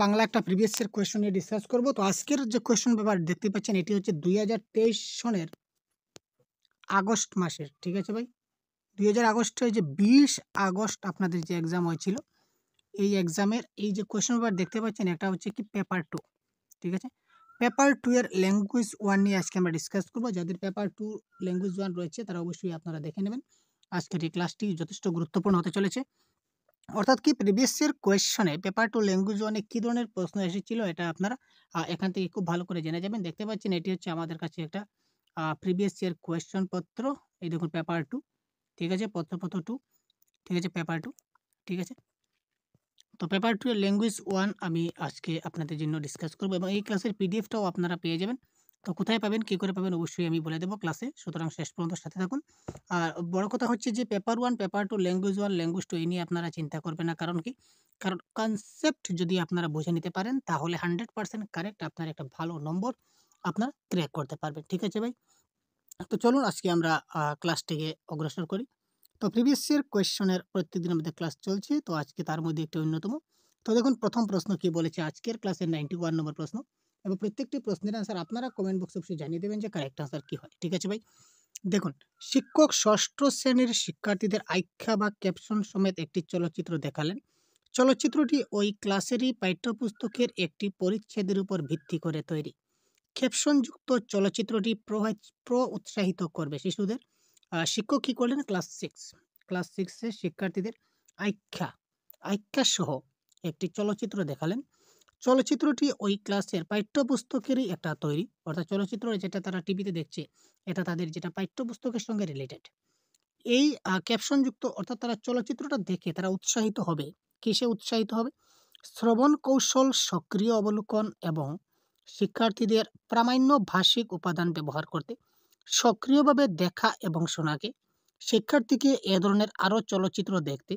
বাংলা একটা previous year question নিয়ে discuss করব। তো আজকের যে কোয়েশ্চন পেপার দেখতে পাচ্ছেন এটি হচ্ছে 2023 সনের আগস্ট মাসের, ঠিক আছে ভাই। 2000 আগস্টে যে 20 আগস্ট আপনাদের যে এক্সাম হয়েছিল, এই এক্সামের এই যে কোয়েশ্চন পেপার দেখতে পাচ্ছেন এটা হচ্ছে কি পেপার 2, ঠিক আছে। পেপার 2 এর ল্যাঙ্গুয়েজ 1 নিয়ে আজকে আমরা ডিসকাস করব। যাদের পেপার 2 ল্যাঙ্গুয়েজ 1 রয়েছে তারা অবশ্যই আপনারা দেখে নেবেন। আজকের এই ক্লাসটি যথেষ্ট গুরুত্বপূর্ণ হতে চলেছে। অর্থাৎ কি প্রিভিয়াস ইয়ার কোয়েশ্চনে পেপার 2 ল্যাঙ্গুয়েজ 1 এ কি ধরনের প্রশ্ন এসেছিল এটা আপনারা এখান থেকে খুব ভালো করে জেনে যাবেন। দেখতে পাচ্ছেন এটি হচ্ছে আমাদের কাছে একটা প্রিভিয়াস ইয়ার কোয়েশ্চন পত্র। এই দেখুন পেপার 2, ঠিক আছে, পত্রপত্র 2, ঠিক আছে, পেপার 2, ঠিক আছে। তো পেপার 2 এর ল্যাঙ্গুয়েজ 1 আমি আজকে আপনাদের জন্য ডিসকাস করব এবং এই ক্লাসের পিডিএফটাও আপনারা পেয়ে যাবেন। তো কোথায় পাবেন, কী করে পাবেন অবশ্যই আমি বলে দেবো ক্লাসে, সুতরাং শেষ পর্যন্ত সাথে থাকুন। আর বড় কথা হচ্ছে যে পেপার 1, পেপার 2, ল্যাঙ্গুয়েজ 1, ল্যাঙ্গুয়েজ 2 এই নিয়ে আপনারা চিন্তা করবেন না। কারণ কি? কারণ কনসেপ্ট যদি আপনারা বুঝে নিতে পারেন তাহলে 100% কারেক্ট আপনার একটা ভালো নম্বর আপনারা ক্র্যাক করতে পারবেন, ঠিক আছে ভাই। তো চলুন আজকে আমরা ক্লাসটিকে অগ্রসর করি। তো প্রিভিয়াস ইয়ার কোয়েশ্চনের প্রত্যেকদিন আমাদের ক্লাস চলছে, তো আজকে তার মধ্যে একটি অন্যতম। তো দেখুন প্রথম প্রশ্ন কি বলেছে আজকের ক্লাসের 91 নম্বর প্রশ্ন, এবং প্রত্যেকটি প্রশ্নের আনসার আপনারা কমেন্ট বক্সে অবশ্যই জানিয়ে দেবেন যে কারেক্ট আনসার কি হয়, ঠিক আছে ভাই। দেখুন, শিক্ষক ষষ্ঠ শ্রেণীর শিক্ষার্থীদের আখ্যা বা ক্যাপশন সমেত একটি চলচ্চিত্র দেখালেন। চলচ্চিত্রটি ওই ক্লাসেরই পাঠ্যপুস্তকের একটি পরিচ্ছেদের উপর ভিত্তি করে তৈরি। ক্যাপশনযুক্ত চলচ্চিত্রটি উৎসাহিত করবে শিশুদের। শিক্ষক কী করলেন? ক্লাস 6-এর শিক্ষার্থীদের আখ্যা সহ একটি চলচ্চিত্র দেখালেন। চলচ্চিত্রটি ওই ক্লাসের পাঠ্যপুস্তকেরই একটা তৈরি, অর্থাৎ চলচ্চিত্র যেটা তারা টিভিতে দেখছে এটা তাদের যেটা পাঠ্যপুস্তকের সঙ্গে রিলেটেড। এই ক্যাপশনযুক্ত অর্থাৎ তারা চলচ্চিত্রটা দেখে তারা উৎসাহিত হবে। কিসে উৎসাহিত হবে? শ্রবণ কৌশল সক্রিয় অবলোকন এবং শিক্ষার্থীদের প্রামাণ্য ভাষিক উপাদান ব্যবহার করতে। সক্রিয়ভাবে দেখা এবং শোনাকে শিক্ষার্থীকে এ ধরনের আরও চলচ্চিত্র দেখতে।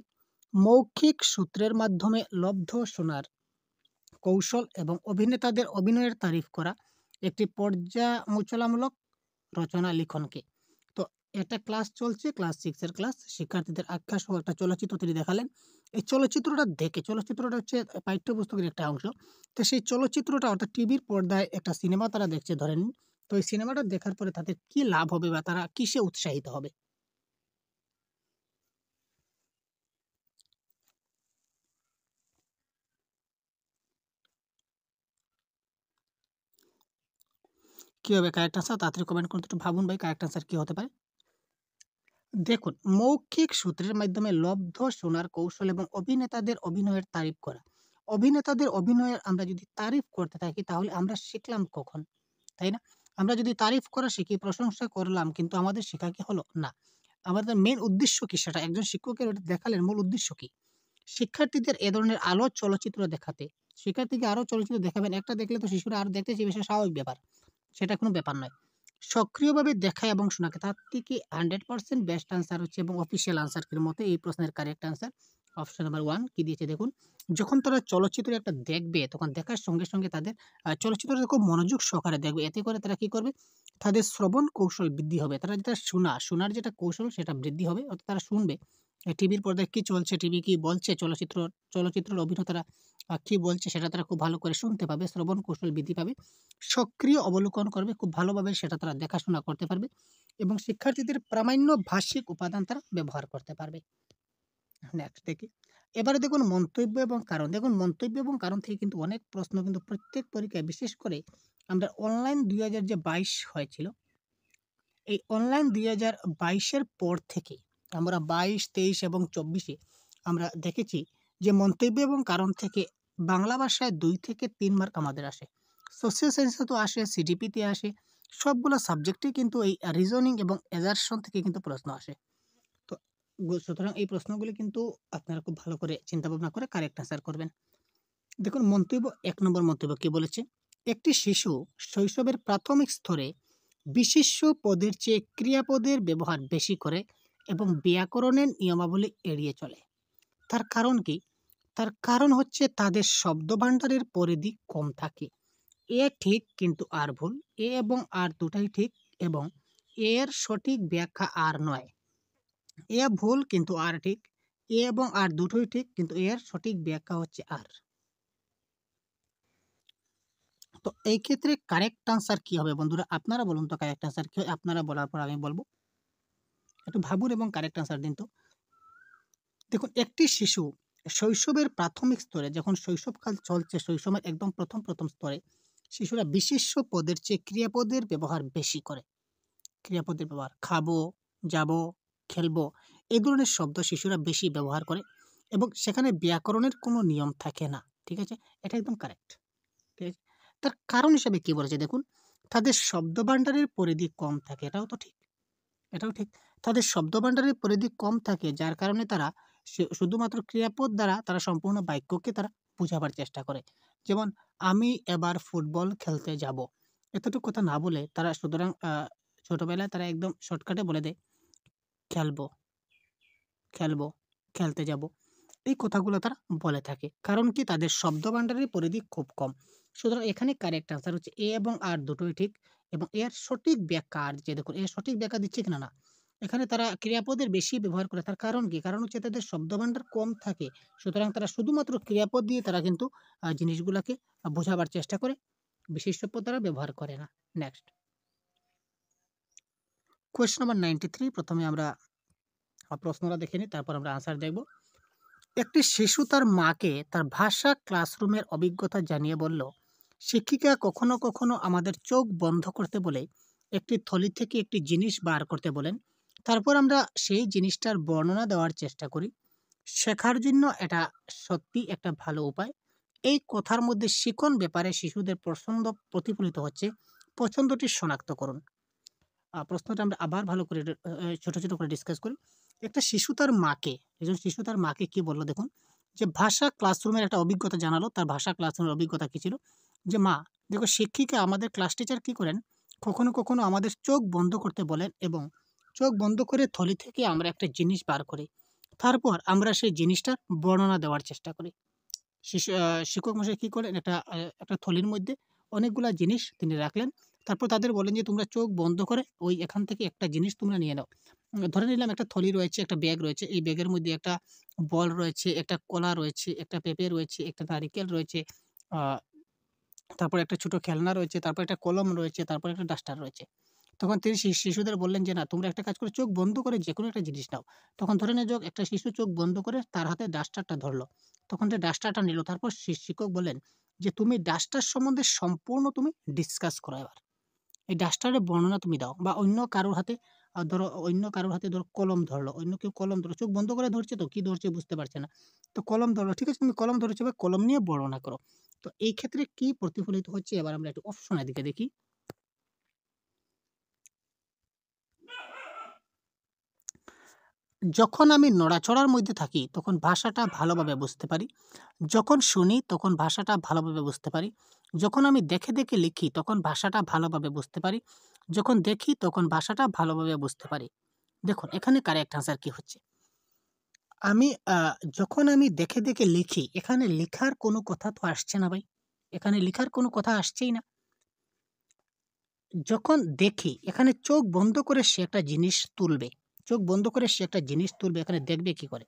মৌখিক সূত্রের মাধ্যমে লব্ধ শোনার কৌশল এবং অভিনেতাদের অভিনয়ের তারিফ করা একটি পর্যালোচনামূলক রচনা লিখনকে। তো একটা ক্লাস চলছে, ক্লাস 6-এর ক্লাস, শিক্ষার্থীদের আখ্যা সহ একটা চলচ্চিত্র তিনি দেখালেন। এই চলচ্চিত্রটা দেখে, চলচ্চিত্রটা হচ্ছে পাঠ্যপুস্তকের একটা অংশ, তো সেই চলচ্চিত্রটা অর্থাৎ টিভির পর্দায় একটা সিনেমা তারা দেখছে ধরে নিন। তো এই সিনেমাটা দেখার পরে তাদের কি লাভ হবে বা তারা কিসে উৎসাহিত হবে? কি হবে কারেক্ট আনসার? তাড়াতাড়ি কমেন্ট করতে একটু ভাবুন ভাই, কারেক্ট আনসার কি হতে পারে? দেখুন, মৌখিক সূত্রের মাধ্যমে লব্ধ শোনার কৌশল এবং অভিনেতাদের অভিনয়ের তারিফ করা। অভিনেতাদের অভিনয়ের আমরা যদি তারিফ করতে থাকি তাহলে আমরা শিখলাম কখন, তাই না? আমরা যদি তারিফ করা শিখি, প্রশংসা করলাম, কিন্তু আমাদের শেখা কি হলো? না। আমাদের মেন উদ্দেশ্য কি সেটা একজন শিক্ষকের ওটা দেখালেন, মূল উদ্দেশ্য কি? শিক্ষার্থীদের এ ধরনের আলো চলচ্চিত্র দেখাতে। শিক্ষার্থীকে আরো চলচ্চিত্র দেখাবেন, একটা দেখলে তো শিশুরা আরো দেখতে চাইবে, সেটা স্বাভাবিক ব্যাপার, সেটা কোনো ব্যাপার নয়। সক্রিয়ভাবে দেখা এবং শোনাকে, তার থেকে 100% বেস্ট আনসার হচ্ছে এবং অফিসিয়াল আনসারের মতে এই প্রশ্নের কারেক্ট আনসার অপশন নাম্বার 1 কি দিয়েছে দেখুন। যখন তারা চলচ্চিত্র একটা দেখবে তখন দেখার সঙ্গে সঙ্গে তাদের চলচ্চিত্রটা খুব মনোযোগ সহকারে দেখবে। এতে করে তারা কি করবে? তাদের শ্রবণ কৌশল বৃদ্ধি হবে। তারা যেটা শোনার যেটা কৌশল সেটা বৃদ্ধি হবে, অর্থাৎ তারা শুনবে টিভির পর্দায় কি চলছে, টিভি কি বলছে, চলচ্চিত্রের অভিনেতারা কি বলছে সেটা তারা খুব ভালো করে শুনতে পাবে, শ্রবণ কৌশল বৃদ্ধি পাবে। সক্রিয় অবলোকন করবে, খুব ভালোভাবে সেটা তারা দেখাশোনা করতে পারবে এবং শিক্ষার্থীদের প্রামাণ্য ভাষিক উপাদান তারা ব্যবহার করতে পারবে। নেক্সট দেখি। এবারে দেখুন মন্তব্য এবং কারণ। দেখুন মন্তব্য এবং কারণ থেকে কিন্তু অনেক প্রশ্ন কিন্তু প্রত্যেক পরীক্ষায়, বিশেষ করে আমরা অনলাইন 2022 হয়েছিল, এই অনলাইন 2022-এর পর থেকে আমরা 22, 23 এবং 24-এ আমরা দেখেছি যে মন্তব্য এবং কারণ থেকে বাংলা ভাষায় 2 থেকে 3 মার্ক আমাদের আসে। সোশ্যাল সায়েন্সে তো আসে, সিডিপিতে আসে, সবগুলো সাবজেক্টেই কিন্তু এই রিজনিং এবং এজারশন থেকে কিন্তু প্রশ্ন আসে। তো সুতরাং এই প্রশ্নগুলি কিন্তু আপনারা খুব ভালো করে চিন্তা ভাবনা করে কারেক্ট আনসার করবেন। দেখুন মন্তব্য, 1 নম্বর মন্তব্য কি বলেছে? একটি শিশু শৈশবের প্রাথমিক স্তরে বিশেষ্য পদের চেয়ে ক্রিয়াপদের ব্যবহার বেশি করে এবং ব্যাকরণের নিয়মাবলী এড়িয়ে চলে। তার কারণ কি? তার কারণ হচ্ছে তাদের শব্দভাণ্ডারের পরিধি কম থাকে। এ ঠিক কিন্তু আর ভুল, এ এবং আর দুটাই ঠিক এবং এর সঠিক ব্যাখ্যা আর নয়। এ ভুল কিন্তু আর ঠিক, এ এবং আর দুটোই ঠিক কিন্তু এর সঠিক ব্যাখ্যা হচ্ছে আর। তো এই ক্ষেত্রে কারেক্ট আনসার কি হবে বন্ধুরা? আপনারা বলুন তো কারেক্ট আনসার কি হয়? আপনারা বলার পর আমি বলবো। একটু ভাবুন এবং কারেক্ট আনসার দিন তো। দেখুন, একটি শিশু শৈশবের প্রাথমিক স্তরে যখন শৈশবকাল চলছে, শৈশবের একদম প্রথম স্তরে শিশুরা বিশেষ্য পদের চেয়ে ক্রিয়াপদের ব্যবহার বেশি করে। ক্রিয়াপদের ব্যবহার খাবো, যাবো, খেলবো এই ধরনের শব্দ শিশুরা বেশি ব্যবহার করে এবং সেখানে ব্যাকরণের কোনো নিয়ম থাকে না। ঠিক আছে? এটা একদম কারেক্ট। ঠিক আছে? তার কারণ হিসেবে কি বলেছে দেখুন, তাদের শব্দভাণ্ডারের পরিধি কম থাকে। এটাও তো ঠিক। এটাও ঠিক। তাদের শব্দভাণ্ডারের পরিধি কম থাকে যার কারণে তারা শুধুমাত্র ক্রিয়াপদ দ্বারা তারা সম্পূর্ণ বাক্যকে তারা বুঝাবার চেষ্টা করে। যেমন আমি এবার ফুটবল খেলতে যাবো। এতটুকু কথা না বলে তারা সুতরাং ছোটবেলায় তারা একদম শর্টকাটে বলে দেয় খেলবো, খেলবো, খেলতে যাবো। এই কথাগুলো তারা বলে থাকে। কারণ কি? তাদের শব্দভাণ্ডারের পরিধি খুব কম। সুতরাং এখানে কারেক্ট আনসার হচ্ছে এ এবং আর দুটোই ঠিক এবং এর সঠিক ব্যাখ্যা আর যে দেখুন এর সঠিক ব্যাখ্যা দিচ্ছে কিনা না। এখানে তারা ক্রিয়াপদের বেশি ব্যবহার করে। তার কারণ কি? কারণ হচ্ছে তাদের শব্দভাণ্ডার কম থাকে। সুতরাং তারা শুধুমাত্র ক্রিয়াপদ দিয়ে তারা কিন্তু জিনিসগুলাকে বোঝাবার চেষ্টা করে। বিশেষ্য পদ তারা ব্যবহার করে না। নেক্সট। কোয়েশ্চন নাম্বার 93 প্রথমে আমরা প্রশ্নটা দেখে নিই, তারপর আমরা আনসার দেখব। একটি শিশু তার মাকে তার ভাষা ক্লাসরুমের অভিজ্ঞতা জানিয়ে বলল, শিক্ষিকা কখনো কখনো আমাদের চোখ বন্ধ করতে বলে একটি থলি থেকে একটি জিনিস বার করতে বলেন। তারপর আমরা সেই জিনিসটার বর্ণনা দেওয়ার চেষ্টা করি। শেখার জন্য এটা সত্যি একটা ভালো উপায়। এই কথার মধ্যে শিখন ব্যাপারে শিশুদের পছন্দ প্রতিফলিত হচ্ছে। পছন্দটি শনাক্ত করুন। প্রশ্নটা আমরা আবার ভালো করে ছোট ছোট করে ডিসকাস করি। একটা শিশু তার মাকে একজন শিশু তার মাকে কি বলল দেখুন, যে ভাষা ক্লাসরুমের একটা অভিজ্ঞতা জানালো। তার ভাষা ক্লাসরুমের অভিজ্ঞতা কি ছিল? যে মা, দেখো শিক্ষিকা আমাদের ক্লাস টিচার কি করেন, কখনো কখনো আমাদের চোখ বন্ধ করতে বলেন এবং চোখ বন্ধ করে থলি থেকে আমরা একটা জিনিস বার করি। তারপর আমরা সেই জিনিসটার বর্ণনা দেওয়ার চেষ্টা করি। শিক্ষক মশাই কি করলেন, একটা থলির মধ্যে অনেকগুলা জিনিস তিনি রাখলেন। তারপর তাদের বলেন যে তোমরা চোখ বন্ধ করে ওই এখান থেকে একটা জিনিস তোমরা নিয়ে নাও। ধরে নিলাম একটা থলি রয়েছে, একটা ব্যাগ রয়েছে। এই ব্যাগের মধ্যে একটা বল রয়েছে, একটা কলা রয়েছে, একটা পেঁপে রয়েছে, একটা নারিকেল রয়েছে, আ তারপর একটা ছোট খেলনা রয়েছে, তারপর একটা কলম রয়েছে, তারপর একটা ডাস্টার রয়েছে। তখন তিনি শিশুদের বললেন যে, "না, তোমরা একটা কাজ করো, চোখ বন্ধ করে যেকোনো একটা জিনিস নাও।" তখন ধরে নেয়া যাক একটা শিশু চোখ বন্ধ করে তার হাতে ডাস্টারটা ধরল। তখন সে ডাস্টারটা নিল। তারপর শিক্ষক বললেন যে, "তুমি ডাস্টার সম্বন্ধে সম্পূর্ণ তুমি ডিসকাস করো এবার। এই ডাস্টারের বর্ণনা তুমি দাও।" বা অন্য কারোর হাতে ধরো কলম ধরলো। অন্য কেউ কলম ধরলো। চোখ বন্ধ করে ধরছে তো, কি ধরছে বুঝতে পারছে না। তো কলম ধরলো। ঠিক আছে, তুমি কলম ধরেছো, এবার কলম নিয়ে বর্ণনা করো। তো এই ক্ষেত্রে কি প্রতিফলিত হচ্ছে? এবার আমরা একটু অপশনের দিকে দেখি। যখন আমি নড়াচড়ার মধ্যে থাকি তখন ভাষাটা ভালোভাবে বুঝতে পারি। যখন শুনি তখন ভাষাটা ভালোভাবে বুঝতে পারি। যখন আমি দেখে দেখে লিখি তখন ভাষাটা ভালোভাবে বুঝতে পারি। যখন দেখি তখন ভাষাটা ভালোভাবে বুঝতে পারি। দেখুন এখানে কারেক্ট আনসার কি হচ্ছে? আমি যখন আমি দেখে দেখে লিখি, এখানে লেখার কোনো কথা তো আসছে না ভাই। এখানে লেখার কোনো কথা আসছেই না। যখন দেখি, এখানে চোখ বন্ধ করে সে একটা জিনিস তুলবে। চোখ বন্ধ করে সে একটা জিনিস তুলবে, এখানে দেখবে কি করে?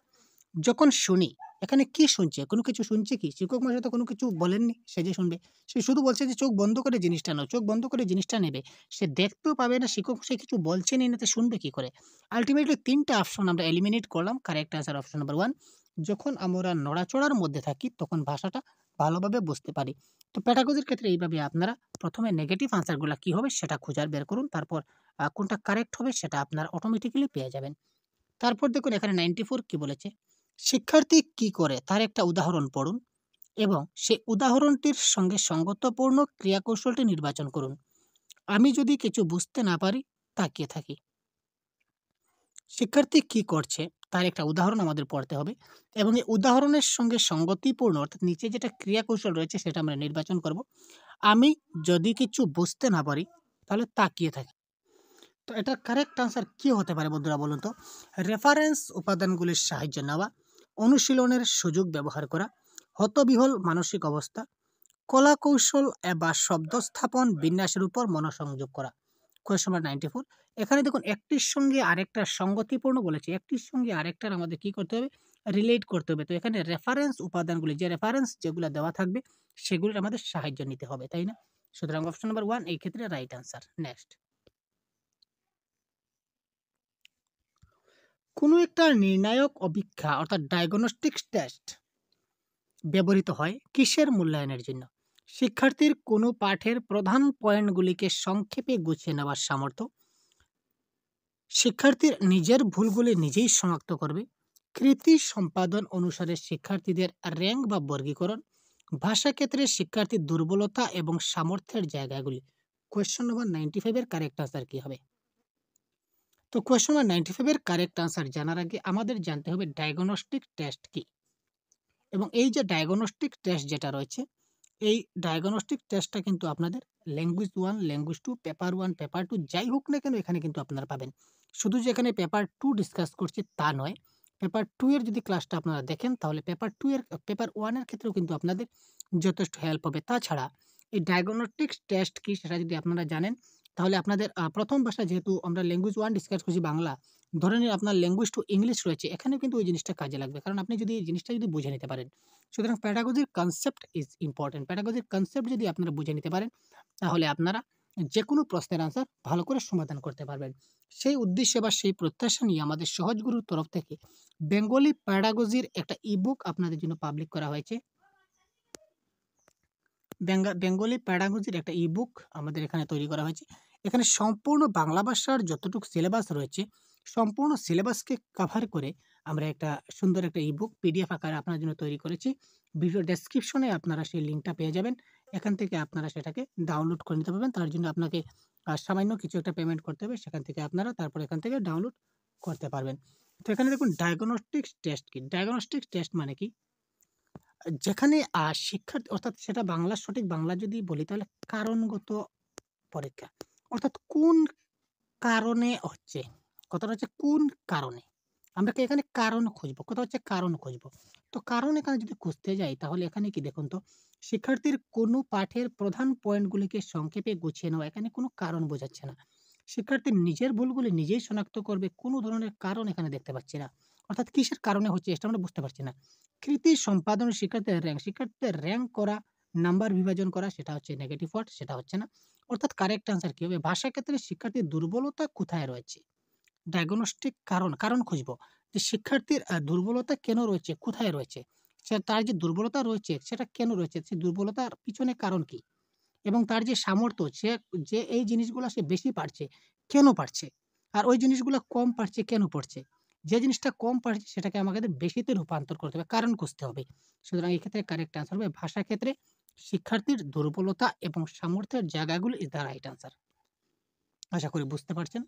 যখন শুনি, এখানে কি শুনছে? কোনো কিছু শুনছে কি? শিক্ষক মহাশয় তো কোনো কিছু বলেননি, সে যে শুনবে। সে শুধু বলছে যে চোখ বন্ধ করে জিনিসটা নাও। চোখ বন্ধ করে জিনিসটা নেবে। সে দেখতেও পাবে না, শিক্ষক মশাই কিছু বলছেনই না, তো শুনবে কি করে? আল্টিমেটলি ৩ টা অপশন আমরা এলিমিনেট করলাম। Correct answer option number 1। যখন আমরা নড়াচড়ার মধ্যে থাকি তখন ভাষাটা ভালোভাবে বুঝতে পারি। তো প্যাডাগজির ক্ষেত্রে এইভাবে আপনারা ১ম এ নেগেটিভ আনসারগুলা কি হবে সেটা খুঁজে বের করুন। তারপর কোনটা কারেক্ট হবে সেটা আপনারা অটোমেটিক্যালি পেয়ে যাবেন। তারপর দেখুন এখানে 94 কি বলেছে? শিক্ষার্থী কি করে তার একটা উদাহরণ পড়ুন এবং সেই উদাহরণটির সঙ্গে সঙ্গতপূর্ণ ক্রিয়াকৌশলটি নির্বাচন করুন। আমি যদি কিছু বুঝতে না পারি, তাকিয়ে থাকি। শিক্ষার্থী কি করছে তার একটা উদাহরণ আমাদের পড়তে হবে এবং এই উদাহরণের সঙ্গে সঙ্গতিপূর্ণ অর্থাৎ নিচে যেটা ক্রিয়াকৌশল রয়েছে সেটা আমরা নির্বাচন করব। আমি যদি কিছু বুঝতে না পারি তাহলে তাকিয়ে থাকি। তো এটার কারেক্ট আনসার কি হতে পারে বন্ধুরা বলুন তো? রেফারেন্স উপাদানগুলির সাহায্য নেওয়া, অনুশীলনের সুযোগ ব্যবহার করা, হতবিহ্বল মানসিক অবস্থা, কলাকৌশল বা শব্দস্থাপন বিন্যাসের উপর মনোসংযোগ করা। Question number 94। এখানে দেখুন একটির সঙ্গে আরেকটার সঙ্গতিপূর্ণ বলেছে। একটির সঙ্গে আরেকটার আমাদের কি করতে হবে? রিলেট করতে হবে। তো এখানে রেফারেন্স উপাদানগুলি যে রেফারেন্স যেগুলা দেওয়া থাকবে সেগুলির আমাদের সাহায্য নিতে হবে, তাই না? সুতরাং অপশন নাম্বার 1 এই ক্ষেত্রে রাইট আনসার। নেক্সট, কোনো একটা নির্ণায়ক অপেক্ষা অর্থাৎ ডায়াগনস্টিক টেস্ট ব্যবহৃত হয় কিসের মূল্যায়নের জন্য? শিক্ষার্থীর কোনো পাঠের প্রধান পয়েন্টগুলিকে সংক্ষেপে গুছিয়ে নেওয়ার সামর্থ্য, শিক্ষার্থীর নিজের ভুলগুলি নিজেই শনাক্ত করবে, কৃতি সম্পাদন অনুসারে শিক্ষার্থীদের র্যাঙ্ক বা বর্গীকরণ, ভাষা ক্ষেত্রে শিক্ষার্থীর দুর্বলতা এবং সামর্থ্যের জায়গাগুলি। কোয়েশ্চন নম্বর 95 এর কারেক্ট আনসার কি হবে? তো কোয়েশ্চন নম্বর 95 এর কারেক্ট আনসার জানার আগে আমাদের জানতে হবে ডায়াগনস্টিক টেস্ট কি, এবং এই যে ডায়াগনস্টিক টেস্ট যেটা রয়েছে, এই ডায়াগনস্টিক টেস্টটা কিন্তু আপনাদের ল্যাঙ্গুয়েজ 1, ল্যাঙ্গুয়েজ 2, পেপার 1, পেপার 2 যাই হোক না কেন এখানে কিন্তু আপনারা পাবেন। শুধু যে এখানে পেপার 2 ডিসকাস করছি তা নয়, পেপার 2 এর যদি ক্লাসটা আপনারা দেখেন তাহলে পেপার 1 এর ক্ষেত্রেও কিন্তু আপনাদের যথেষ্ট হেল্প হবে। তাছাড়া এই ডায়াগনস্টিক টেস্ট কি সেটা যদি আপনারা জানেন তাহলে আপনাদের প্রথম ভাষা, যেহেতু আমরা ল্যাঙ্গুয়েজ 1 ডিসকাস করছি বাংলা, ধরে নিন আপনার ল্যাঙ্গুয়েজ 2 ইংলিশ রয়েছে, এখানেও কিন্তু ওই জিনিসটা কাজে লাগবে, কারণ আপনি যদি এই জিনিসটা যদি বুঝে নিতে পারেন। সুতরাং প্যাডাগজির কনসেপ্ট ইজ ইম্পর্টেন্ট। প্যাডাগজির কনসেপ্ট যদি আপনারা বুঝে নিতে পারেন তাহলে আপনারা যে কোনো প্রশ্নের আনসার ভালো করে সমাধান করতে পারবেন। সেই উদ্দেশ্যে বা সেই প্রত্যাশা নিয়ে আমাদের সহজ গুরুর তরফ থেকে বেঙ্গলি প্যাডাগজির একটা ইবুক আপনাদের জন্য পাবলিক করা হয়েছে। বেঙ্গলি প্যাডাগজির একটা ইবুক আমাদের এখানে তৈরি করা হয়েছে। এখানে সম্পূর্ণ বাংলা ভাষার যতটুকু সিলেবাস রয়েছে সম্পূর্ণ সিলেবাসকে কভার করে আমরা একটা সুন্দর একটা ইবুক পিডিএফ আকারে আপনার জন্য তৈরি করেছি। ভিডিও ডেসক্রিপশনে আপনারা সেই লিঙ্কটা পেয়ে যাবেন, এখান থেকে আপনারা সেটাকে ডাউনলোড করে নিতে পারবেন। তার জন্য আপনাকে সামান্য কিছু একটা পেমেন্ট করতে হবে, সেখান থেকে আপনারা তারপর এখান থেকে ডাউনলোড করতে পারবেন। তো এখানে দেখুন ডায়াগনস্টিক টেস্ট কি। ডায়াগনস্টিক টেস্ট মানে কি, যেখানে শিক্ষার্থী অর্থাৎ সেটা বাংলা, সঠিক বাংলা যদি বলি তাহলে কারণগত পরীক্ষা, অর্থাৎ কোন কারণে হচ্ছে, কথাটা হচ্ছে কোন কারণে, আমরা কি এখানে কারণ খুঁজবো, কথা হচ্ছে কারণ খুঁজবো। তো কারণ এখানে যদি খুঁজতে যাই তাহলে এখানে কি দেখুন তো, শিক্ষার্থীর কোনো পাঠের প্রধান পয়েন্টগুলিকে সংক্ষেপে গুছিয়ে নেওয়া, এখানে কোনো কারণ বোঝাচ্ছে না। শিক্ষার্থীর নিজের ভুলগুলি নিজেই শনাক্ত করবে, কোনো ধরনের কারণ এখানে দেখতে পাচ্ছি না, অর্থাৎ কিসের কারণে হচ্ছে এটা আমরা বুঝতে পারছি না। কৃতি সম্পাদন, শিক্ষার্থীদের র্যাঙ্ক করা, নাম্বার বিভাজন করা, সেটা হচ্ছে নেগেটিভ ওয়ার্ড, সেটা হচ্ছে না। অর্থাৎ কারেক্ট আনসার কি হবে, ভাষা ক্ষেত্রে শিক্ষার্থীর দুর্বলতা কোথায় রয়েছে। ডায়াগনস্টিক কারণ খুঁজবো যে শিক্ষার্থীর দুর্বলতা কেন রয়েছে, কোথায় রয়েছে, সে তার যে দুর্বলতা রয়েছে সেটা কেন রয়েছে, সেই দুর্বলতার পিছনে কারণ কি, এবং তার যে সামর্থ্য, সে যে এই জিনিসগুলো সে বেশি পারছে কেন পারছে, আর ওই জিনিসগুলো কম পারছে কেন পড়ছে, যে জিনিসটা কম পারছে সেটাকে আমাদের বেশিতে রূপান্তর করতে হবে, কারণ খুঁজতে হবে। সুতরাং এই ক্ষেত্রে কারেক্ট আনসার হবে ভাষা ক্ষেত্রে শিক্ষার্থীর দুর্বলতা এবং সামর্থ্যের জায়গাগুলো ইজ দ্য রাইট আনসার। আশা করি বুঝতে পারছেন।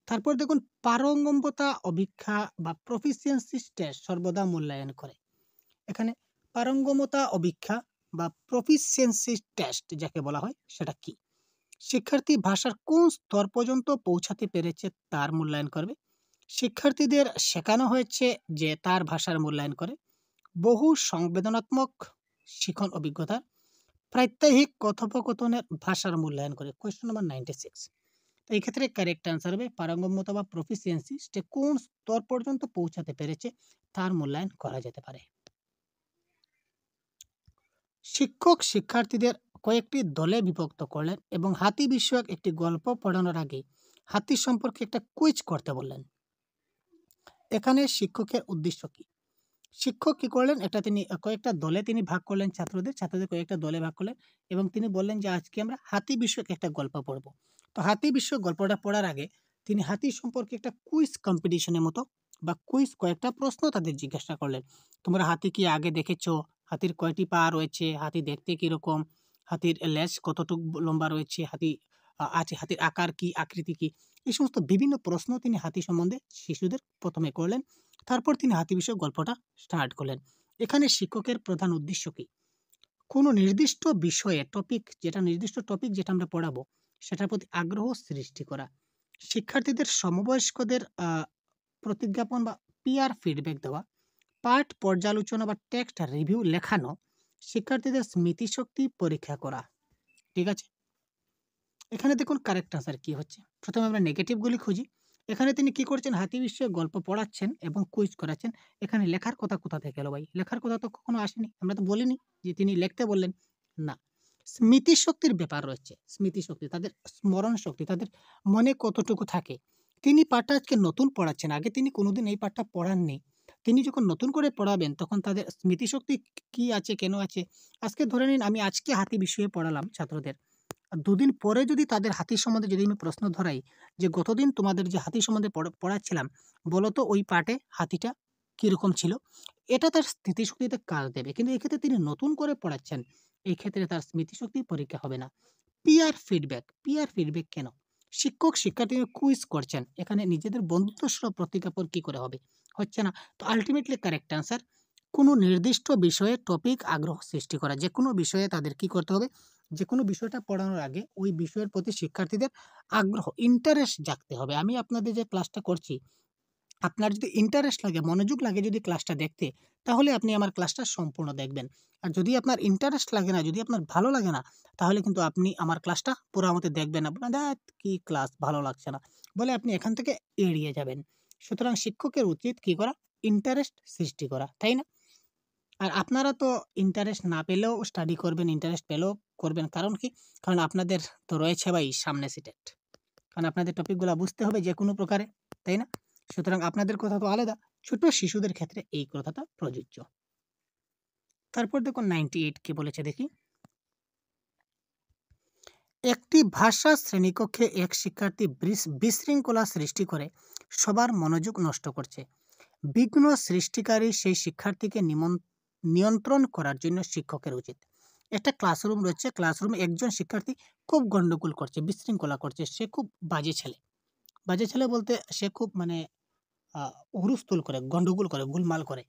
তারপর দেখুন পারঙ্গমতা অভিক্ষা বা প্রফিসিয়েন্সি টেস্ট সর্বদা মূল্যায়ন করে। এখানে পারঙ্গমতা অভিক্ষা বা প্রফিসিয়েন্সি টেস্ট যাকে বলা হয় সেটা কি, শিক্ষার্থী ভাষার কোন স্তর পর্যন্ত পৌঁছাতে পেরেছে তার মূল্যায়ন করবে, শিক্ষার্থীদের শেখানো হয়েছে যে তার ভাষার মূল্যায়ন করে, বহু সংবেদনাত্মক শিখন অভিজ্ঞতা, প্রাত্যহিক কথোপকথনের ভাষার মূল্যায়ন করে। Question number 96। তো এই ক্ষেত্রে কারেক্ট আনসার হবে পারঙ্গমতা বা প্রফিসিয়েন্সি সে কোন স্তর পর্যন্ত পৌঁছাতে পেরেছে তার মূল্যায়ন করা যেতে পারে। শিক্ষক শিক্ষার্থীদের কয়েকটি দলে বিভক্ত করলেন এবং হাতি বিষয়ক একটি গল্প পড়ানোর আগে হাতি সম্পর্কে একটা কুইজ করতে বললেন। এখানে শিক্ষকের উদ্দেশ্য কি, শিক্ষক কি করলেন, এটা তিনি কয়েকটা দলে তিনি ভাগ করলেন, ছাত্রদের কয়েকটা দলে ভাগ করলেন এবং তিনি বললেন যে আজকে আমরা হাতি বিষয়ক একটা গল্প পড়ব। তো হাতি বিষয়ক গল্পটা পড়ার আগে তিনি হাতি সম্পর্কে একটা কুইজ কম্পিটিশনের মতো বা কুইজ কয়েকটা প্রশ্ন তাদের জিজ্ঞাসা করলেন। তোমরা হাতি কি আগে দেখেছো, হাতির কয়টি পা রয়েছে, হাতি দেখতে কিরকম, হাতির লেজ কতটুকু লম্বা রয়েছে, হাতির আকার কি, আকৃতি কি, এই সমস্ত বিভিন্ন প্রশ্ন তিনি হাতি সম্বন্ধে শিশুদের প্রথমে করলেন। তারপর তিনি হাতি বিষয়ক গল্পটা স্টার্ট করলেন। এখানে শিক্ষকের প্রধান উদ্দেশ্য কি, কোনো নির্দিষ্ট বিষয়ে নির্দিষ্ট টপিক যেটা আমরা পড়াবো সেটার প্রতি আগ্রহ সৃষ্টি করা, শিক্ষার্থীদের সমবয়স্কদের প্রতিজ্ঞাপন বা পিয়ার ফিডব্যাক দেওয়া, পাঠ পর্যালোচনা বা টেক্সট রিভিউ লেখানো, শিক্ষার্থীদের স্মৃতিশক্তি পরীক্ষা করা। ঠিক আছে, এখানে দেখুন কারেক্ট আনসার কি হচ্ছে। প্রথমে আমরা নেগেটিভগুলি খুঁজি। এখানে তিনি কি করছেন, হাতি বিষয়ে গল্প পড়াচ্ছেন এবং কুইজ করাচ্ছেন। এখানে লেখার কথা কোথা থেকে এলো ভাই, লেখার কথা তো কখনো আসেনি, আমরা তো বলিনি যে তিনি লিখতে বললেন, না। স্মৃতিশক্তির ব্যাপার রয়েছে। স্মৃতিশক্তি, তাদের স্মরণ শক্তি, তাদের মনে কতটুকু থাকে। তিনি পাঠটা আজকে নতুন পড়াচ্ছেন, আগে তিনি কোনোদিন এই পাঠটা পড়াননি। তিনি যখন নতুন করে পড়াবেন তখন তাদের স্মৃতিশক্তি কি আছে, কেন আছে। আজকে ধরে নিন আমি আজকে হাতি বিষয়ে পড়ালাম ছাত্রদের, আর দুদিন পরে যদি তাদের হাতি সম্বন্ধে যদি আমি প্রশ্ন ধরাই যে গতদিন তোমাদের যে হাতি সম্বন্ধে পড়াচ্ছিলাম, বলো তো ওই পাঠে হাতিটা কীরকম ছিল, এটা তার স্মৃতিশক্তিতে কাজ দেবে। কিন্তু এক্ষেত্রে তিনি নতুন করে পড়াচ্ছেন, এই ক্ষেত্রে তার স্মৃতিশক্তি পরীক্ষা হবে না। পিয়ার ফিডব্যাক কেন? শিক্ষক শিক্ষার্থীকে কুইজ করছেন, এখানে নিজেদের বন্ধুত্বসুলভ প্রতিজ্ঞাপন কি করে হবে? হচ্ছে না। তো আলটিমেটলি কারেক্ট অ্যান্সার, কোনো নির্দিষ্ট বিষয়ে টপিক আগ্রহ সৃষ্টি করা। যে কোনো বিষয়ে তাদের কি করতে হবে, যে কোনো বিষয়টা পড়ানোর আগে ওই বিষয়ের প্রতি শিক্ষার্থীদের আগ্রহ, ইন্টারেস্ট জাগতে হবে। আমি আপনাদের যে ক্লাসটা করছি, আপনার যদি ইন্টারেস্ট লাগে, মনোযোগ লাগে যদি ক্লাসটা দেখতে, তাহলে আপনি আমার ক্লাসটা সম্পূর্ণ দেখবেন। আর যদি আপনার ইন্টারেস্ট লাগে না, যদি আপনার ভালো লাগে না, তাহলে কিন্তু আপনি আমার ক্লাসটা পুরো মতো দেখবেন না, বলবেন ধ্যাৎ কি ক্লাস, ভালো লাগছে না বলে আপনি এখান থেকে এড়িয়ে যাবেন। সুতরাং শিক্ষকের উচিত কি করা, ইন্টারেস্ট সৃষ্টি করা, তাই না? আর আপনারা তো ইন্টারেস্ট না পেলেও স্টাডি করবেন, ইন্টারেস্ট পেলেও করবেন। কারণ কি? কারণ আপনাদের তো রয়েছে ভাই সামনে সিটেট, কারণ আপনাদের টপিকগুলো বুঝতে হবে যে কোনো প্রকারে, তাই না? সুতরাং আপনাদের কথা তো আলাদা, ছোট শিশুদের ক্ষেত্রে এই কথাটা প্রযোজ্য। তারপর দেখুন 98 কি বলেছে দেখি। একটি ভাষা শ্রেণীকক্ষে এক শিক্ষার্থী বিশৃঙ্খলা সৃষ্টি করে সবার মনোযোগ নষ্ট করছে। বিঘ্ন সৃষ্টিকারী সেই শিক্ষার্থীকে নিয়ন্ত্রণ করার জন্য শিক্ষকের উচিত। একটা ক্লাসরুম রয়েছে, ক্লাসরুমে একজন শিক্ষার্থী খুব গন্ডগোল করছে, বিশৃঙ্খলা করছে, সে খুব বাজে ছেলে। বাজে ছেলে বলতে সে খুব মানে হুলস্থুল করে, গন্ডগোল করে, গোলমাল করে।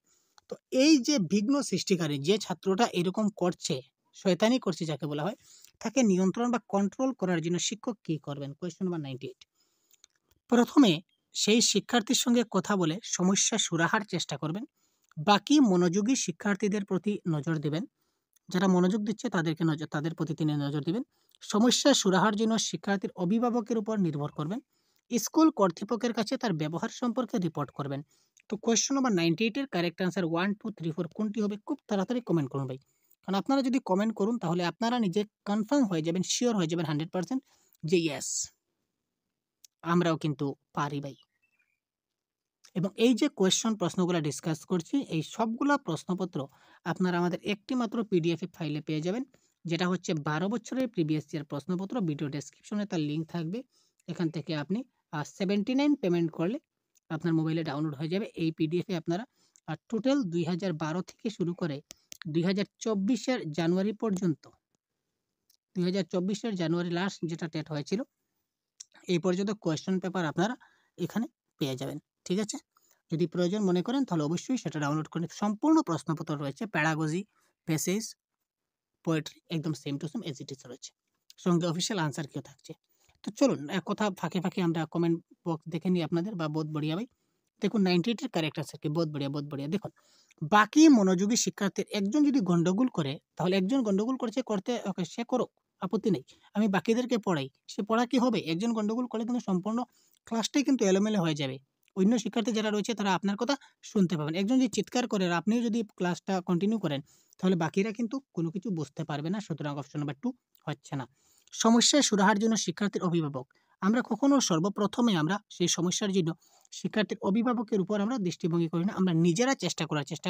তো এই যে বিঘ্ন সৃষ্টিকারী যে ছাত্রটা এরকম করছে, শয়তানি করছে যাকে বলা হয়, তাকে নিয়ন্ত্রণ বা কন্ট্রোল করার জন্য শিক্ষক কি করবেন? Question number 98। প্রথমে সেই শিক্ষার্থীর সঙ্গে কথা বলে সমস্যা সুরাহার চেষ্টা করবেন। বাকি মনোযোগী শিক্ষার্থীদের প্রতি নজর দেবেন। যারা মনোযোগ দিচ্ছে তাদের প্রতি তিনি নজর দিবেন। সমস্যা সুরাহার জন্য শিক্ষার্থীর অভিভাবকের উপর নির্ভর করবেন। স্কুল কর্তৃপক্ষের কাছে তার ব্যবহার সম্পর্কে রিপোর্ট করবেন। তো কোয়েশ্চন নাম্বার 98 এর কারেক্ট অ্যান্সার 1, 2, 3, 4 কোনটি হবে? খুব তাড়াতাড়ি কমেন্ট করুন ভাই, কারণ আপনারা যদি কমেন্ট করুন তাহলে আপনারা নিজে কনফার্ম হয়ে যাবেন, শিওর হয়ে যাবেন 100% যে ইয়েস আমরাও কিন্তু পারি ভাই। এবং এই যে কোয়েশ্চন প্রশ্নগুলো ডিসকাস করছি, এই সবগুলা প্রশ্নপত্র আপনারা আমাদের একটি মাত্র পিডিএফ ফাইলে পেয়ে যাবেন, যেটা হচ্ছে 12 বছরের প্রিভিয়াস ইয়ার প্রশ্নপত্র। ভিডিও ডেসক্রিপশনে তার লিঙ্ক থাকবে, এখান থেকে আপনি 79 পেমেন্ট করলে আপনার মোবাইলে ডাউনলোড হয়ে যাবে। এই পিডিএফে আপনারা টোটাল 2012 থেকে শুরু করে 2024-এর জানুয়ারি পর্যন্ত, 2024-এর জানুয়ারি লাস্ট যেটা টেট হয়েছিল, এই পর্যন্ত কোয়েশ্চন পেপার আপনারা এখানে পেয়ে যাবেন। ঠিক আছে, যদি প্রয়োজন মনে করেন তাহলে অবশ্যই সেটা ডাউনলোড করে সম্পূর্ণ প্রশ্নপত্র রয়েছে, প্যারাগজি, প্যাসেজ, পোয়েট্রি একদম same to same as it is রয়েছে, সঙ্গে অফিসিয়াল আনসার কেউ থাকছে। তো চলুন এক কথা ফাঁকে ফাঁকে আমরা কমেন্ট বক্স দেখে নিই আপনাদের, বা বহুত বড়িয়া ভাই। দেখুন 98 এর কারেক্ট আনসার কি, বহুত বড়িয়া বহুত বড়িয়া। দেখুন বাকি মনোযোগী শিক্ষার্থীর একজন যদি গন্ডগোল করে, তাহলে একজন গন্ডগোল করতে ওকে, সে করুক, আপত্তি নেই, আমি বাকিদেরকে পড়াই, সে পড়া কি হবে? একজন গন্ডগোল করলে কিন্তু সম্পূর্ণ ক্লাসটাই কিন্তু এলোমেলো হয়ে যাবে। অন্য শিক্ষার্থী যারা রয়েছে তারা আপনার কথা শুনতে পাবেন। একজন যদি চিৎকার করে আর আপনিও যদি ক্লাসটা কন্টিনিউ করেন, তাহলে বাকিরা কিন্তু কোনো কিছু বুঝতে পারবে না। সুতরাং অপশন নাম্বার 2 হচ্ছে না। সমস্যায় সুরাহার জন্য শিক্ষার্থীর অভিভাবক, আমরা কখনো সর্বপ্রথমে আমরা সেই সমস্যার জন্য শিক্ষার্থীর অভিভাবকের উপর আমরা দৃষ্টিভঙ্গি করি না, আমরা নিজেরা চেষ্টা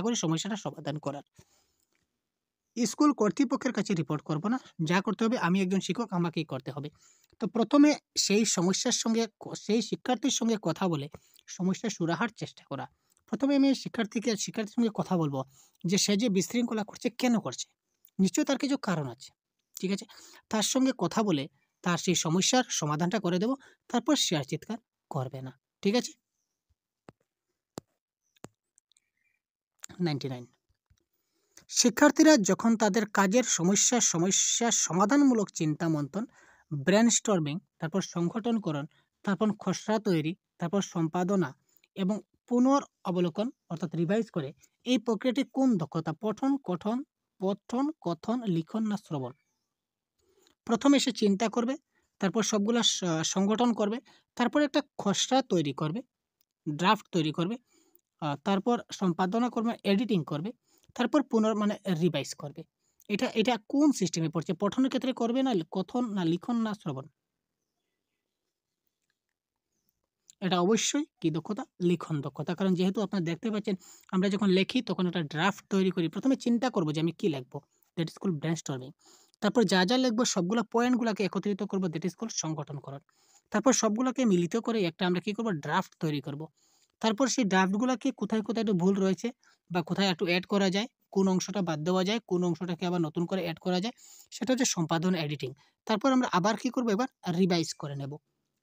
করি সমস্যাটা সমাধান করার। স্কুল কর্তৃপক্ষের কাছে রিপোর্ট করব না, যা করতে হবে আমি একজন শিক্ষক, আমাকেই করতে হবে। তো প্রথমে সেই শিক্ষার্থীর সঙ্গে কথা বলে সমস্যা সুরাহার চেষ্টা করা। প্রথমে আমি শিক্ষার্থীর সঙ্গে কথা বলবো যে সে যে বিশৃঙ্খলা করছে কেন করছে, নিশ্চয়ই তার কিছু কারণ আছে। ঠিক আছে, তার সঙ্গে কথা বলে তার সেই সমস্যার সমাধানটা করে দেব, তারপর সে আর চিৎকার করবে না। ঠিক আছে। 99, শিক্ষার্থীরা যখন তাদের কাজের সমস্যা সমাধানমূলক চিন্তা মন্থন, ব্রেনস্টর্মিং, তারপর সংগঠনকরণ, তারপর খসড়া তৈরি, তারপর সম্পাদনা এবং পুনর্বলোকন অর্থাৎ রিভাইজ করে, এই প্রক্রিয়াটি কোন দক্ষতা? পঠন, কথন, লিখন না শ্রবণ? প্রথমে সে চিন্তা করবে, তারপর সবগুলা সংগঠন করবে, তারপর একটা খসড়া তৈরি করবে, ড্রাফট তৈরি করবে, তারপর সম্পাদনা করবে, এডিটিং করবে, তারপর রিভাইজ করবে। এটা এটা কোন সিস্টেমে পড়ছে? পঠনের ক্ষেত্রে করবে না কথন না লিখন না শ্রবণ? এটা অবশ্যই কি দক্ষতা? লিখন দক্ষতা। কারণ যেহেতু আপনারা দেখতে পাচ্ছেন আমরা যখন লেখি তখন একটা ড্রাফট তৈরি করি। ১ম এ চিন্তা করব যে আমি কি লিখবো? That is called brainstorming. তারপর যা লিখবো সবগুলা পয়েন্টগুলাকে একত্রিত করব, দ্যাট ইস কল্ড সংগঠনকরণ। তারপর সবগুলাকে মিলিত করে একটা আমরা কি করব? ড্রাফট তৈরি করব। তারপর সেই ড্রাফটগুলাকে কোথায় একটু ভুল রয়েছে বা কোথায় একটু এড করা যায়, কোন অংশটা বাদ দেওয়া যায়, কোন অংশটাকে আবার নতুন করে এড করা যায়, সেটা হচ্ছে সম্পাদন, এডিটিং। তারপর আমরা আবার কি করব? এবার রিভাইজ করে নেব।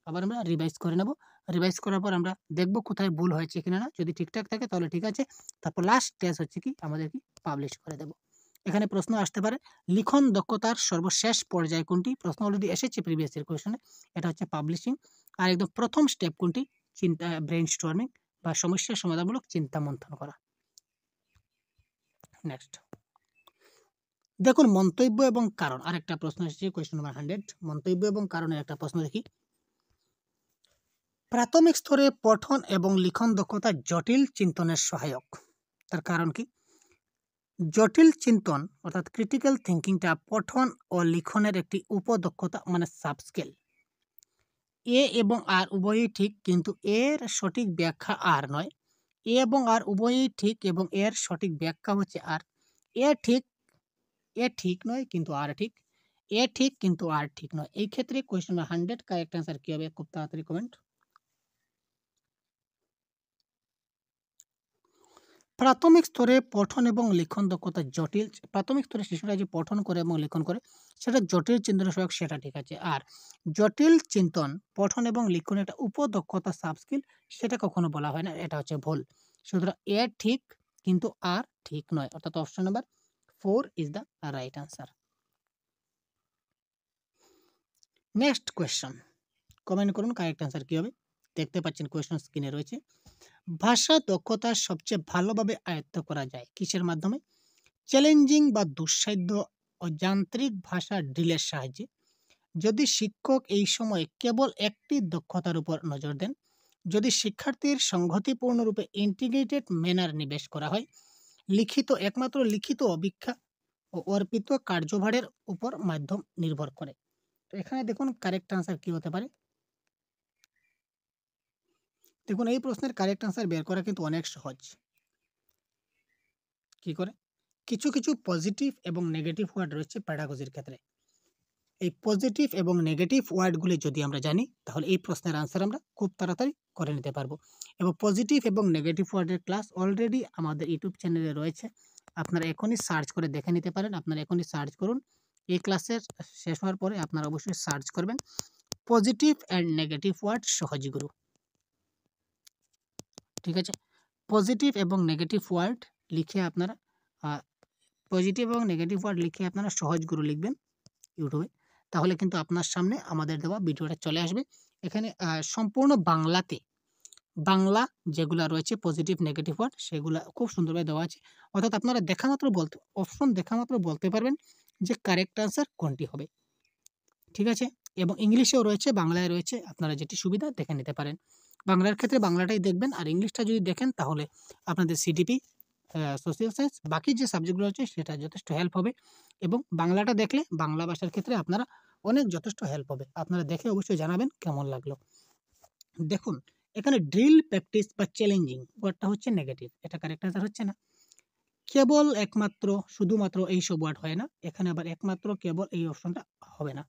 আবার আমরা রিভাইজ করে নেব। রিভাইজ করার পর আমরা দেখব কোথায় ভুল হয়েছে কিনা না। যদি ঠিকঠাক থাকে তাহলে ঠিক আছে। তারপর লাস্ট স্টেজ হচ্ছে কি আমাদের কি পাবলিশ করে দেব। এখানে প্রশ্ন আসতে পারে লিখন দক্ষতার সর্বশেষ পর্যায় কোনটি? প্রশ্ন অলরেডি এসেছে প্রিভিয়াস ইয়ার কোয়েশ্চনে। এটা হচ্ছে পাবলিশিং। আর একদম প্রথম স্টেপ কোনটি? চিন্তা, ব্রেইনস্টর্মিং বা সমস্যা সমাধানমূলক চিন্তা মন্থন করা। নেক্সট দেখুন মন্তব্য এবং কারণ। আরেকটা প্রশ্ন এসেছে কোয়েশ্চন নাম্বার 100। মন্তব্য এবং কারণের একটা প্রশ্ন দেখি। প্রাথমিক স্তরে পঠন এবং লিখন দক্ষতা জটিল চিন্তনের সহায়ক। তার কারণ কি? জটিল চিন্তন অর্থাৎ ক্রিটিক্যাল থিঙ্কিংটা পঠন ও লিখনের একটি উপদক্ষতা মানে সাবস্কেল। এ এবং আর উভয়ই ঠিক, কিন্তু এর সঠিক ব্যাখ্যা আর নয়। এ এবং আর উভয়ই ঠিক এবং এর সঠিক ব্যাখ্যা হচ্ছে আর। এ ঠিক, এ ঠিক নয় কিন্তু আর ঠিক। এ ঠিক কিন্তু আর ঠিক নয়। এই ক্ষেত্রে কোয়েশ্চন নাম্বার 100 কারেক্ট অ্যান্সার কি হবে? খুব তাড়াতাড়ি কমেন্ট। প্রাথমিক স্তরে পঠন এবং লিখন দক্ষতা জটিল। প্রাথমিক স্তরে শিশুরা যে পঠন করে এবং লিখন করে সেটা জটিল চিন্তনের সহায়ক, সেটা ঠিক আছে। আর জটিল চিন্তন পঠন এবং লিখন একটা উপদক্ষতা সাবস্কিল, সেটা কখনো বলা হয় না, এটা হচ্ছে ভুল। সুতরাং এ ঠিক কিন্তু আর ঠিক নয়, অর্থাৎ option number 4 is the right answer. Next question, comment করুন কারেক্ট আনসার কি হবে। দেখতে পাচ্ছেন কোয়েশ্চন স্ক্রিনে রয়েছে। ভাষা দক্ষতা সবচেয়ে ভালোভাবে আয়ত্ত করা যায় কিসের মাধ্যমে? চ্যালেঞ্জিং বা দুঃসাধ্য ও যান্ত্রিক ভাষা ড্রিলের সাহায্যে। যদি শিক্ষক এই সময় কেবল একটি দক্ষতার উপর নজর দেন, যদি শিক্ষার্থীর সংহতিপূর্ণরূপে ইন্টিগ্রেটেড ম্যানার নিবেশ করা হয়, একমাত্র লিখিত অভিক্ষা ও অর্পিত কার্যভারের উপর মাধ্যম নির্ভর করে। তো এখানে দেখুন কারেক্ট আনসার কি হতে পারে। দেখুন এই প্রশ্নের কারেক্ট আনসার বের করা কিন্তু অনেক সহজ। কি করে? কিছু পজিটিভ এবং নেগেটিভ ওয়ার্ড রয়েছে প্যাডাগজির ক্ষেত্রে। এই পজিটিভ এবং নেগেটিভ ওয়ার্ডগুলি যদি আমরা জানি তাহলে এই প্রশ্নের আনসার আমরা খুব তাড়াতাড়ি করে নিতে পারবো। এবং পজিটিভ এবং নেগেটিভ ওয়ার্ডের ক্লাস অলরেডি আমাদের ইউটিউব চ্যানেলে রয়েছে, আপনারা এখনই সার্চ করে দেখে নিতে পারেন। আপনারা এখনই সার্চ করুন, এই ক্লাসের শেষ হওয়ার পরে আপনারা অবশ্যই সার্চ করবেন পজিটিভ অ্যান্ড নেগেটিভ ওয়ার্ড সহজগুরু। ঠিক আছে, পজিটিভ এবং নেগেটিভ ওয়ার্ড লিখে আপনারা পজিটিভ এবং নেগেটিভ ওয়ার্ড লিখে আপনারা সহজগুরু লিখবেন ইউটিউবে, তাহলে কিন্তু আপনার সামনে আমাদের দেওয়া ভিডিওটা চলে আসবে। এখানে সম্পূর্ণ বাংলাতে বাংলা যেগুলা রয়েছে পজিটিভ নেগেটিভ ওয়ার্ড সেগুলা খুব সুন্দরভাবে দেওয়া আছে। অর্থাৎ আপনারা অপশন দেখা মাত্র বলতে পারবেন যে কারেক্ট আনসার কোনটি হবে। ঠিক আছে, এবং ইংলিশেও রয়েছে, বাংলায় রয়েছে, আপনারা যেটি সুবিধা দেখে নিতে পারেন। বাংলার ক্ষেত্রে বাংলাটাই দেখবেন, আর ইংলিশটা যদি দেখেন তাহলে আপনাদের সিডিপি, সোশ্যাল সায়েন্স, বাকি যে সাবজেক্টগুলো আছে সেটা যথেষ্ট হেল্প হবে। এবং বাংলাটা দেখলে বাংলা ভাষার ক্ষেত্রে আপনারা অনেক যথেষ্ট হেল্প হবে। আপনারা দেখে অবশ্যই জানাবেন কেমন লাগলো। দেখুন এখানে ড্রিল, প্র্যাকটিস বা চ্যালেঞ্জিং ওয়ার্ডটা হচ্ছে নেগেটিভ, এটা কারেক্ট আনসার হচ্ছে না। কেবল, একমাত্র, শুধুমাত্র এইসব ওয়ার্ড হয় না, এখানে আবার একমাত্র, কেবল এই অপশনটা হবে না।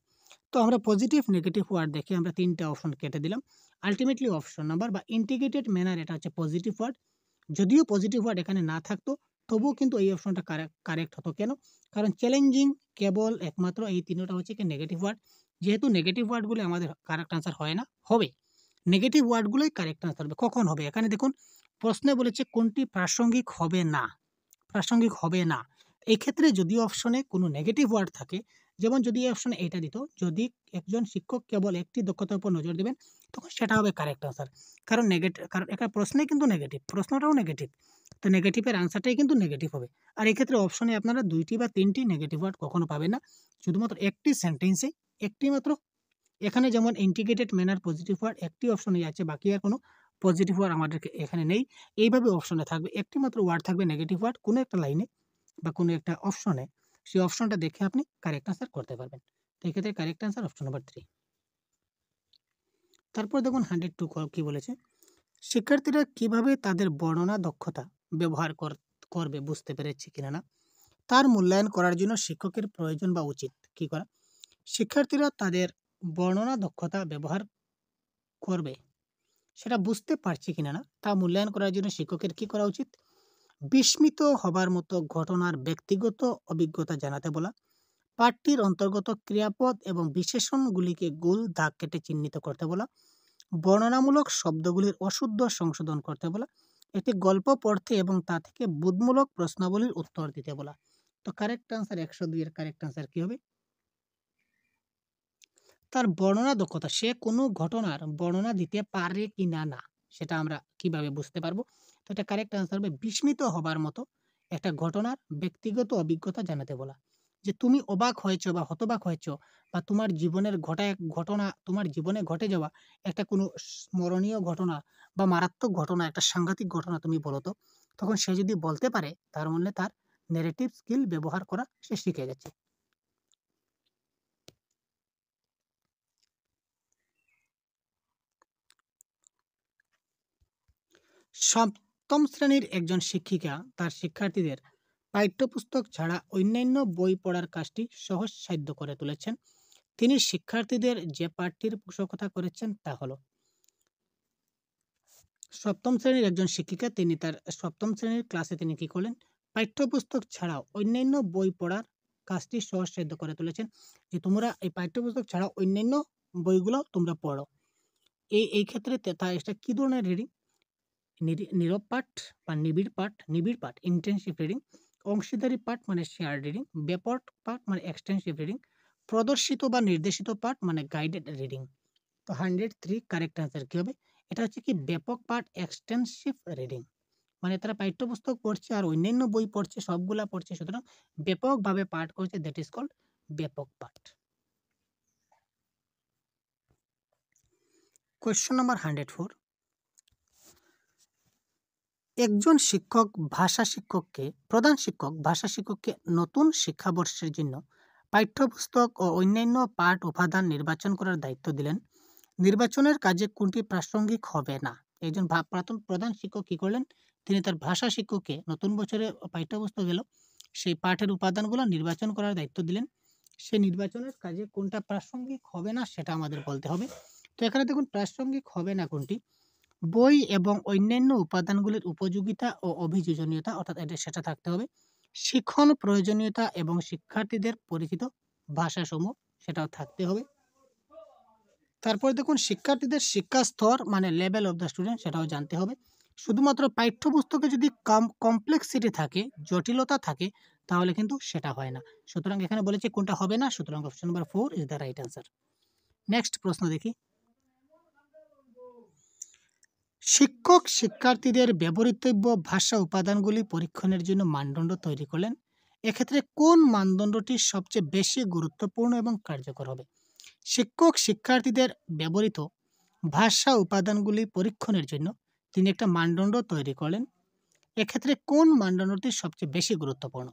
তো আমরা পজিটিভ নেগেটিভ ওয়ার্ড দেখে আমরা 3টা অপশন কেটে দিলাম। আলটিমেটলি অপশন নাম্বার বা ইন্টিগ্রেটেড ম্যানার, এটা হচ্ছে পজিটিভ ওয়ার্ড। যদিও পজিটিভ ওয়ার্ড এখানে না থাকতো তবুও কিন্তু এই অপশনটা কারেক্ট হতো। কেন? কারণ চ্যালেঞ্জিং, কেবল, একমাত্র এই 3টা হচ্ছে কি নেগেটিভ ওয়ার্ড। যেহেতু নেগেটিভ ওয়ার্ডগুলো আমাদের কারেক্ট আনসার হয় না, হবে নেগেটিভ ওয়ার্ডগুলোই কারেক্ট আনসার হবে। কখন হবে? এখানে দেখুন প্রশ্নে বলেছে কোনটি প্রাসঙ্গিক হবে না। প্রাসঙ্গিক হবে না, এই ক্ষেত্রে যদি অপশনে কোনো নেগেটিভ ওয়ার্ড থাকে, যেমন যদি এই অপশনে এটা দিত, যদি একজন শিক্ষক কেবল একটি দক্ষতার উপর নজর দেবেন, তখন সেটা হবে কারেক্ট আনসার। কারণ এখানে প্রশ্নে কিন্তু নেগেটিভ, প্রশ্নটাও নেগেটিভ, তো নেগেটিভের আনসারটাই কিন্তু নেগেটিভ হবে। আর এক্ষেত্রে অপশনে আপনারা 2টি বা 3টি নেগেটিভ ওয়ার্ড কখনো পাবেন না, শুধুমাত্র একটি সেন্টেন্সে একটি মাত্র। এখানে যেমন ইন্টিগ্রেটেড ম্যানার পজিটিভ ওয়ার্ড একটি অপশনেই আছে, বাকি আর কোনো পজিটিভ ওয়ার্ড আমাদের এখানে নেই। এইভাবে অপশনে থাকবে একটি মাত্র ওয়ার্ড থাকবে নেগেটিভ ওয়ার্ড কোনো একটা লাইনে বা কোনো একটা অপশনে, সেই অপশনটা দেখে আপনি কারেক্ট আনসার করতে পারবেন। তো এক্ষেত্রে কারেক্ট আনসার অপশন নাম্বার 3। তারপর দেখুন 102 কি বলেছে, শিক্ষার্থীরা কিভাবে তাদের বর্ণনা দক্ষতা ব্যবহার করবে বুঝতে পেরেছে কিনা না, তার মূল্যায়ন করার জন্য শিক্ষকের প্রয়োজন বা উচিত কি করা। শিক্ষার্থীরা তাদের বর্ণনা দক্ষতা ব্যবহার করবে সেটা বুঝতে পারছে কিনা না, তা মূল্যায়ন করার জন্য শিক্ষকের কি করা উচিত। বিস্মিত হবার মতো ঘটনার ব্যক্তিগত অভিজ্ঞতা জানাতে বলা, পাঠটির অন্তর্গত ক্রিয়াপদ এবং বিশেষণগুলিকে গোল দাগ কেটে চিহ্নিত করতে বলা, বর্ণনামূলক শব্দগুলির অশুদ্ধ সংশোধন করতে বলা, একটি গল্প পড়তে এবং তা থেকে বোধমূলক প্রশ্নাবলীর উত্তর দিতে বলা। তো কারেক্ট আনসার 102 এর কারেক্ট আনসার কি হবে, তার বর্ণনা দক্ষতা, সে কোনো ঘটনার বর্ণনা দিতে পারে কি না না সেটা আমরা কিভাবে বুঝতে পারবো। তো এটা কারেক্ট আনসার হবে বিস্মিত হবার মতো একটা ঘটনার ব্যক্তিগত অভিজ্ঞতা জানাতে বলা, যে তুমি অবাক হয়েছো বা হতবাক হয়েছো, বা তোমার জীবনের ঘটনা, তোমার জীবনে ঘটে যাওয়া একটা কোনো স্মরণীয় ঘটনা বা মারাত্মক ঘটনা, একটা সাংঘাতিক ঘটনা তুমি বলো, তো তখন সে যদি বলতে পারে তার মনে তার নেরেটিভ স্কিল ব্যবহার করা সে শিখে গেছে। সপ্তম শ্রেণীর একজন শিক্ষিকা তার শিক্ষার্থীদের পাঠ্যপুস্তক ছাড়া অন্যান্য বই পড়ার কাজটি সহজসাধ্য করে তুলেছেন। তিনি শিক্ষার্থীদের যে পাঠটির পোষকতা করেছেন তা হলো, সপ্তম শ্রেণীর একজন শিক্ষিকা তিনি তার সপ্তম শ্রেণীর ক্লাসে তিনি কি করলেন, পাঠ্যপুস্তক ছাড়াও অন্যান্য বই পড়ার কাজটি সহজসাধ্য করে তুলেছেন, যে তোমরা এই পাঠ্যপুস্তক ছাড়াও অন্যান্য বইগুলো তোমরা পড়ো। এই ক্ষেত্রে এটা কি ধরনের রিডিং, নীরব পাঠ বা নিবিড় পাঠ ইন্টেনসিভ রিডিং, অংশীদারি পাঠ মানে শেয়ার রিডিং, ব্যাপক পাঠ মানে এক্সটেন্সিভ রিডিং, প্রদর্শিত বা নির্দেশিত পাঠ মানে গাইডেড রিডিং। তো 103 কারেক্ট আনসার কি হবে, এটা হচ্ছে কি ব্যাপক পাঠ এক্সটেন্সিভ রিডিং, মানে তারা পাঠ্যপুস্তক পড়ছে আর অন্যান্য বই পড়ছে, সবগুলা পড়ছে, সুতরাং ব্যাপকভাবে পাঠ করছে, দ্যাট ইজ কল্ড ব্যাপক পাঠ। কোয়েশ্চন নাম্বার 104, একজন প্রধান শিক্ষক ভাষা শিক্ষককে নতুন শিক্ষাবর্ষের জন্য পাঠ্যপুস্তক ও অন্যান্য পাঠ উপাদান নির্বাচন করার দায়িত্ব দিলেন। নির্বাচনের কাজে কোনটি প্রাসঙ্গিক হবে না। একজন প্রধান শিক্ষক কি করলেন, তিনি তার ভাষা শিক্ষককে নতুন বছরে পাঠ্যপুস্তক এলো সেই পাঠের উপাদানগুলো নির্বাচন করার দায়িত্ব দিলেন। সেই নির্বাচনের কাজে কোনটা প্রাসঙ্গিক হবে না সেটা আমাদের বলতে হবে। তো এখানে দেখুন প্রাসঙ্গিক হবে না কোনটি, বই এবং অন্যান্য উপাদানগুলির উপযোগিতা ও অভিযোজনীয়তা, অর্থাৎ সেটা থাকতে হবে। শিখন প্রয়োজনীয়তা এবং শিক্ষার্থীদের পরিচিত ভাষাসমূহ সেটাও থাকতে হবে। তারপর দেখুন শিক্ষার্থীদের শিক্ষা স্তর মানে লেভেল অফ দ্য স্টুডেন্ট সেটাও জানতে হবে। শুধুমাত্র পাঠ্যপুস্তকে যদি কমপ্লেক্সিটি থাকে, জটিলতা থাকে, তাহলে কিন্তু সেটা হয় না। সুতরাং এখানে বলেছে কোনটা হবে না, সুতরাং option number 4 is the right answer. Next প্রশ্ন দেখি, শিক্ষক শিক্ষার্থীদের ব্যবহৃতব্য ভাষা উপাদানগুলি পরীক্ষণের জন্য মানদণ্ড তৈরি করলেন। এক্ষেত্রে কোন মানদণ্ডটি সবচেয়ে বেশি গুরুত্বপূর্ণ এবং কার্যকর হবে। শিক্ষক শিক্ষার্থীদের ব্যবহৃত ভাষা উপাদানগুলি পরীক্ষণের জন্য তিনি একটা মানদণ্ড তৈরি করলেন। এক্ষেত্রে কোন মানদণ্ডটি সবচেয়ে বেশি গুরুত্বপূর্ণ।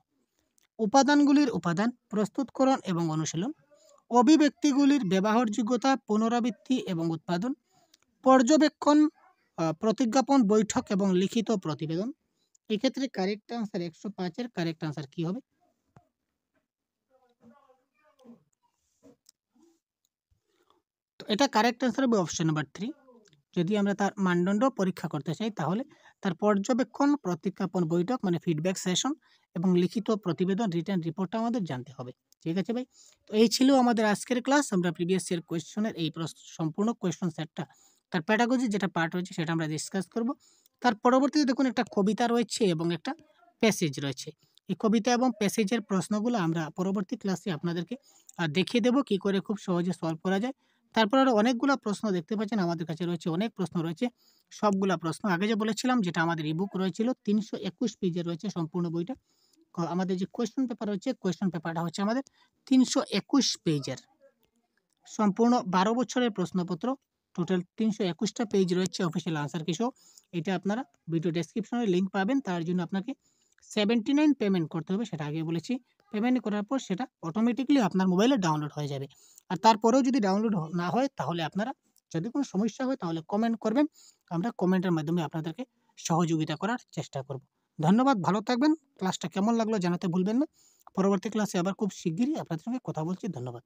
উপাদানগুলির উপাদান, প্রস্তুতকরণ এবং অনুশীলন, অভিব্যক্তিগুলির ব্যবহারযোগ্যতা, পুনরাবৃত্তি এবং উৎপাদন, পর্যবেক্ষণ, প্রতিজ্ঞাপন, বৈঠক এবং লিখিত প্রতিবেদন। এক্ষেত্রে কারেক্ট আনসার 105-এর কারেক্ট আনসার কি হবে, তো এটা কারেক্ট আনসার হবে অপশন নাম্বার 3। যদি আমরা তার মানদণ্ড পরীক্ষা করতে চাই তাহলে তার পর্যবেক্ষণ, প্রতিজ্ঞাপন, বৈঠক মানে ফিডব্যাক সেশন এবং লিখিত প্রতিবেদন রিটার্ন রিপোর্টটা আমাদের জানতে হবে। ঠিক আছে ভাই, তো এই ছিল আমাদের আজকের ক্লাস। আমরা প্রিভিয়াস ইয়ার কোয়েশ্চনের এই সম্পূর্ণ কোয়েশ্চন সেটটা তার প্যাডাগজি যেটা পার্ট রয়েছে সেটা আমরা ডিসকাস করব। তার পরবর্তীতে দেখুন একটা কবিতা রয়েছে এবং একটা প্যাসেজ রয়েছে। এই কবিতা এবং প্যাসেজের প্রশ্নগুলো আমরা পরবর্তী ক্লাসে আপনাদেরকে দেখিয়ে দেবো কী করে খুব সহজে সলভ করা যায়। তারপর আরও অনেকগুলো প্রশ্ন দেখতে পাচ্ছেন আমাদের কাছে রয়েছে, অনেক প্রশ্ন রয়েছে। সবগুলা প্রশ্ন আগে যে বলেছিলাম যেটা আমাদের ইবুক রয়েছিল 321 পেজের রয়েছে সম্পূর্ণ বইটা। আমাদের যে কোয়েশ্চন পেপার রয়েছে, কোয়েশ্চন পেপারটা হচ্ছে আমাদের 321 পেজের সম্পূর্ণ 12 বছরের প্রশ্নপত্র। টোটাল 321টা পেজ রয়েছে অফিসিয়াল আনসার কি সহ। এটা আপনারা ভিডিও ডেসক্রিপশনে লিঙ্ক পাবেন, তার জন্য আপনাকে 79 পেমেন্ট করতে হবে, সেটা আগে বলেছি। পেমেন্ট করার পর সেটা অটোমেটিক্যালি আপনার মোবাইলে ডাউনলোড হয়ে যাবে। আর তারপরেও যদি ডাউনলোড না হয় তাহলে আপনারা যদি কোনো সমস্যা হয় তাহলে কমেন্ট করবেন। আমরা কমেন্টের মাধ্যমে আপনাদেরকে সহযোগিতা করার চেষ্টা করব। ধন্যবাদ, ভালো থাকবেন। ক্লাসটা কেমন লাগলো জানাতে ভুলবেন না। পরবর্তী ক্লাসে আবার খুব শিগগিরই আপনাদের সঙ্গে কথা বলছি। ধন্যবাদ।